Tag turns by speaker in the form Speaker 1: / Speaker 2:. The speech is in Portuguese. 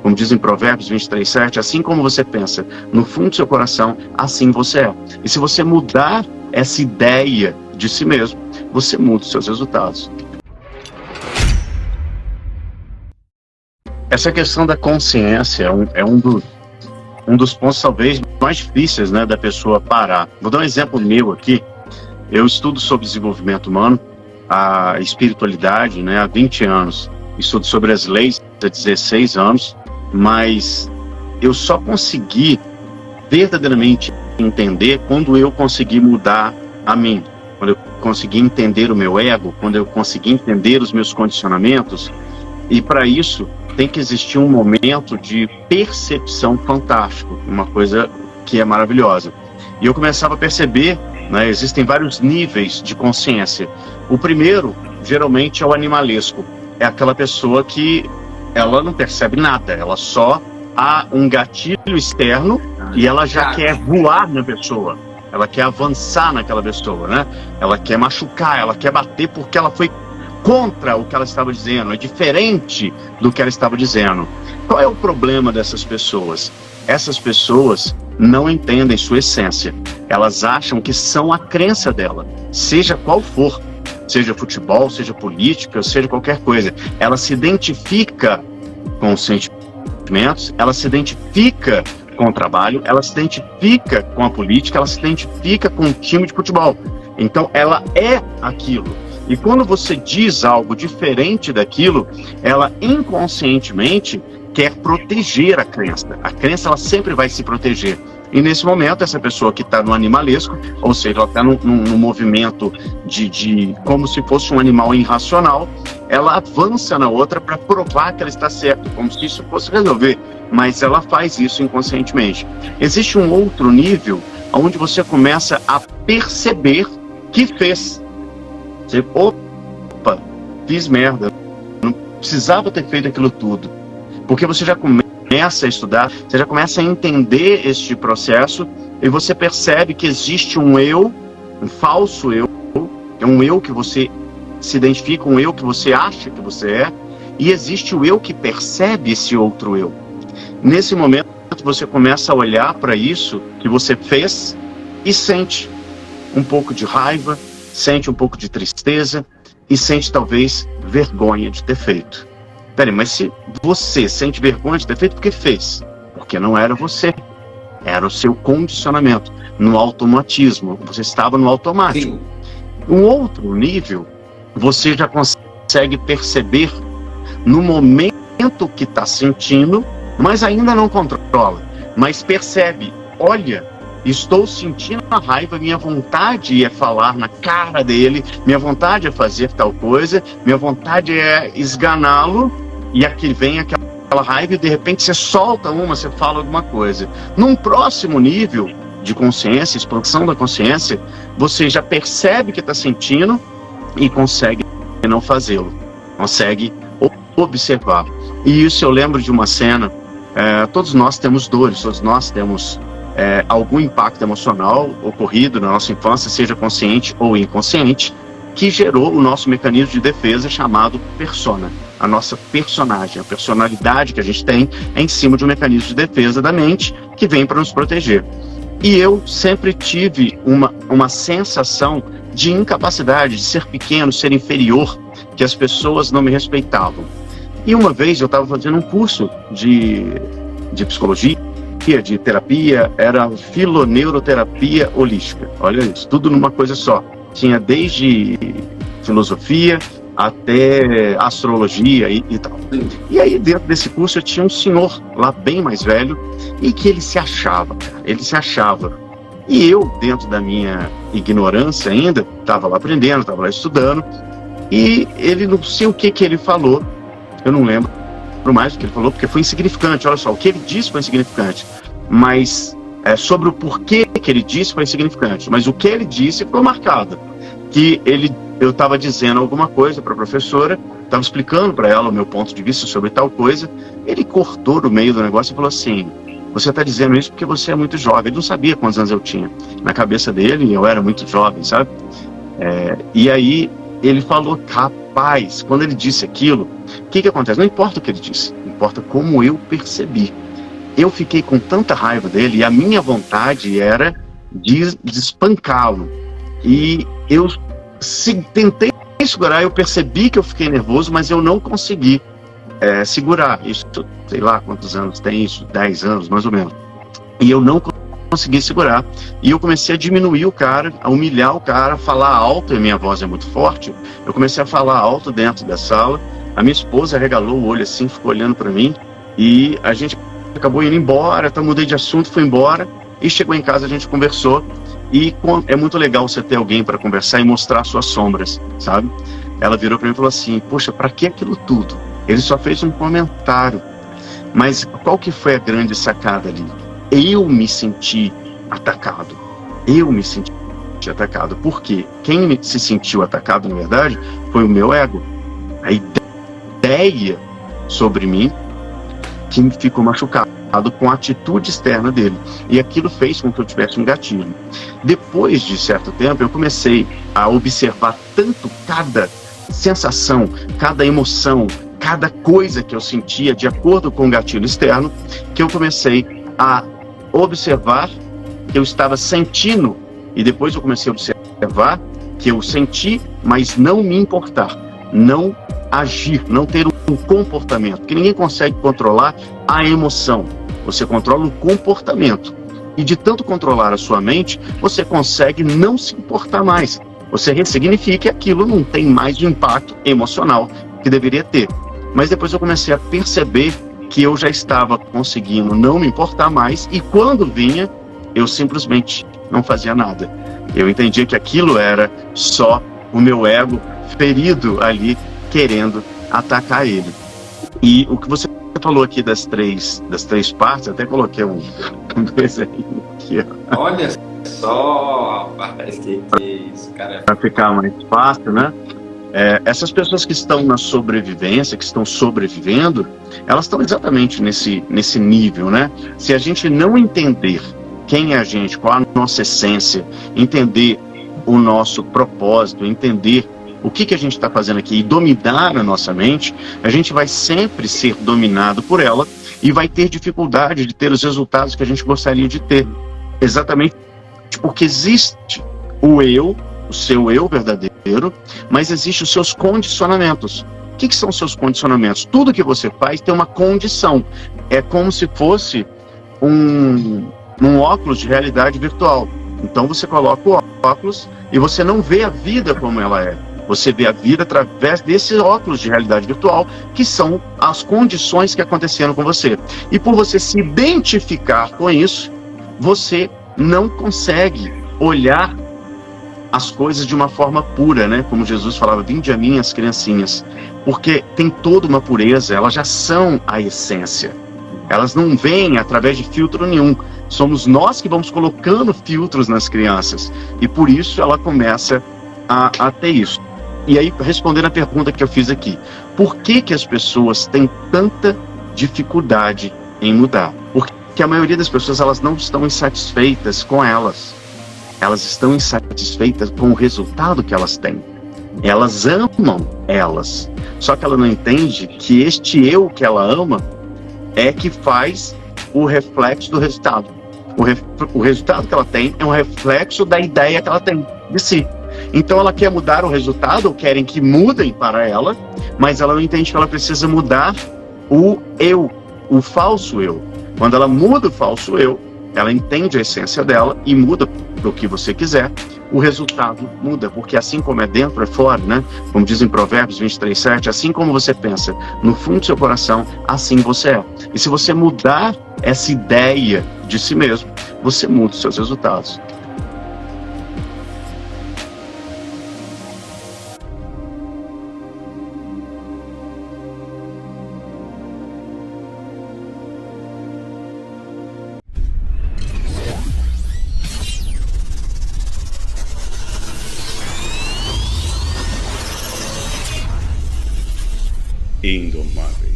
Speaker 1: Como diz em Provérbios 23:7, assim como você pensa no fundo do seu coração, assim você é. E se você mudar essa ideia de si mesmo, você muda os seus resultados. Essa questão da consciência é um dos pontos talvez mais difíceis, né, da pessoa parar. Vou dar um exemplo meu aqui. Eu estudo sobre desenvolvimento humano, a espiritualidade, né, há 20 anos. Estudo sobre as leis há 16 anos, mas eu só consegui verdadeiramente entender quando eu consegui mudar a mim, quando eu consegui entender o meu ego, quando eu consegui entender os meus condicionamentos. E para isso tem que existir um momento de percepção fantástico, uma coisa que é maravilhosa. E eu começava a perceber, né, existem vários níveis de consciência. O primeiro, geralmente, é o animalesco. É aquela pessoa que ela não percebe nada, ela só há um gatilho externo e ela já quer voar na pessoa, ela quer avançar naquela pessoa, né? Ela quer machucar, ela quer bater porque ela foi contra o que ela estava dizendo, é diferente do que ela estava dizendo. Qual é o problema dessas pessoas? Essas pessoas não entendem sua essência. Elas acham que são a crença dela, seja qual for, seja futebol, seja política, seja qualquer coisa. Ela se identifica com os sentimentos, ela se identifica com o trabalho, ela se identifica com a política, ela se identifica com o time de futebol. Então ela é aquilo. E quando você diz algo diferente daquilo, ela inconscientemente quer proteger a crença. A crença, ela sempre vai se proteger. E nesse momento, essa pessoa que está no animalesco, ou seja, ela está num movimento de como se fosse um animal irracional, ela avança na outra para provar que ela está certa, como se isso fosse resolver. Mas ela faz isso inconscientemente. Existe um outro nível onde você começa a perceber que fez. Você, opa, fiz merda, não precisava ter feito aquilo tudo. Porque você já começa a estudar, você já começa a entender este processo e você percebe que existe um eu, um falso eu, é um eu que você se identifica, um eu que você acha que você é, e existe o eu que percebe esse outro eu. Nesse momento você começa a olhar para isso que você fez e sente um pouco de raiva, sente um pouco de tristeza e sente talvez vergonha de ter feito. Peraí, mas se você sente vergonha de ter feito, por que fez? Porque não era você, era o seu condicionamento, no automatismo, você estava no automático. Sim. Um outro nível, você já consegue perceber no momento que está sentindo, mas ainda não controla, mas percebe, olha, estou sentindo a raiva, minha vontade é falar na cara dele, minha vontade é fazer tal coisa, minha vontade é esganá-lo, e aqui vem aquela raiva e de repente você solta você fala alguma coisa. Num próximo nível de consciência, expansão da consciência, você já percebe que está sentindo e consegue não fazê-lo, consegue observar. E isso eu lembro de uma cena, todos nós temos dores, todos nós temos algum impacto emocional ocorrido na nossa infância, seja consciente ou inconsciente, que gerou o nosso mecanismo de defesa chamado persona. A nossa personagem, a personalidade que a gente tem é em cima de um mecanismo de defesa da mente que vem para nos proteger. E eu sempre tive uma sensação de incapacidade, de ser pequeno, ser inferior, que as pessoas não me respeitavam. E uma vez eu estava fazendo um curso de psicologia, de terapia, era filoneuroterapia holística. Olha isso, tudo numa coisa só. Tinha desde filosofia até astrologia e tal. E aí dentro desse curso eu tinha um senhor lá bem mais velho e que ele se achava. E eu, dentro da minha ignorância ainda, estava lá aprendendo, estava lá estudando, e ele, não sei o que ele falou, eu não lembro mais o que ele falou, porque foi insignificante. Olha só, o que ele disse foi insignificante, mas sobre o porquê que ele disse foi insignificante, mas o que ele disse foi marcado, que eu estava dizendo alguma coisa para a professora, estava explicando para ela o meu ponto de vista sobre tal coisa, ele cortou no meio do negócio e falou assim: você está dizendo isso porque você é muito jovem. Ele não sabia quantos anos eu tinha. Na cabeça dele, eu era muito jovem, sabe? E aí ele falou, rapaz, quando ele disse aquilo, o que acontece? Não importa o que ele disse, importa como eu percebi. Eu fiquei com tanta raiva dele e a minha vontade era de espancá-lo. E eu tentei segurar, eu percebi que eu fiquei nervoso, mas eu não consegui segurar. Isso, sei lá quantos anos tem isso, 10 anos mais ou menos. E eu não consegui segurar. E eu comecei a diminuir o cara, a humilhar o cara, falar alto, e minha voz é muito forte. Eu comecei a falar alto dentro da sala. A minha esposa regalou o olho assim, ficou olhando para mim. E a gente acabou indo embora, então mudei de assunto, fui embora. E chegou em casa, a gente conversou. E é muito legal você ter alguém para conversar e mostrar suas sombras, sabe? Ela virou para mim e falou assim: poxa, para que aquilo tudo? Ele só fez um comentário. Mas qual que foi a grande sacada ali? Eu me senti atacado. Eu me senti atacado. Por quê? Quem se sentiu atacado, na verdade, foi o meu ego. A ideia sobre mim que ficou machucado com a atitude externa dele. E aquilo fez com que eu tivesse um gatilho. Depois de certo tempo, eu comecei a observar tanto cada sensação, cada emoção, cada coisa que eu sentia de acordo com o gatilho externo, que eu comecei a observar que eu estava sentindo, e depois eu comecei a observar que eu senti, mas não me importar, não agir, não ter um comportamento, porque ninguém consegue controlar a emoção, você controla o comportamento, e de tanto controlar a sua mente, você consegue não se importar mais, você ressignifica que aquilo não tem mais o impacto emocional que deveria ter. Mas depois eu comecei a perceber que eu já estava conseguindo não me importar mais, e quando vinha, eu simplesmente não fazia nada. Eu entendia que aquilo era só o meu ego ferido ali, querendo atacar ele. E o que você falou aqui das três partes, até coloquei um desenho aqui, ó.
Speaker 2: Olha só, rapaz, que isso, cara.
Speaker 1: Para ficar mais fácil, né? Essas pessoas que estão na sobrevivência, que estão sobrevivendo, elas estão exatamente nesse nível, né? Se a gente não entender quem é a gente, qual a nossa essência, entender o nosso propósito, entender o que a gente está fazendo aqui e dominar a nossa mente, a gente vai sempre ser dominado por ela e vai ter dificuldade de ter os resultados que a gente gostaria de ter. Exatamente porque existe o eu, o seu eu verdadeiro, mas existem os seus condicionamentos. O que são os seus condicionamentos? Tudo que você faz tem uma condição. É como se fosse um óculos de realidade virtual. Então você coloca o óculos e você não vê a vida como ela é. Você vê a vida através desse óculos de realidade virtual, que são as condições que aconteceram com você. E por você se identificar com isso, você não consegue olhar as coisas de uma forma pura, né? Como Jesus falava: vinde a mim as criancinhas, porque tem toda uma pureza, elas já são a essência. Elas não vêm através de filtro nenhum. Somos nós que vamos colocando filtros nas crianças. E por isso ela começa a ter isso. E aí, respondendo a pergunta que eu fiz aqui, por que as pessoas têm tanta dificuldade em mudar? Porque a maioria das pessoas, elas não estão insatisfeitas com elas. Elas estão insatisfeitas com o resultado que elas têm. Elas amam elas. Só que ela não entende que este eu que ela ama é que faz o reflexo do resultado. O resultado que ela tem é um reflexo da ideia que ela tem de si. Então ela quer mudar o resultado, ou querem que mudem para ela, mas ela não entende que ela precisa mudar o eu, o falso eu. Quando ela muda o falso eu, ela entende a essência dela e muda para o que você quiser, o resultado muda, porque assim como é dentro, é fora, né? Como diz em Provérbios 23:7, assim como você pensa no fundo do seu coração, assim você é. E se você mudar essa ideia de si mesmo, você muda os seus resultados.
Speaker 3: Indomáveis.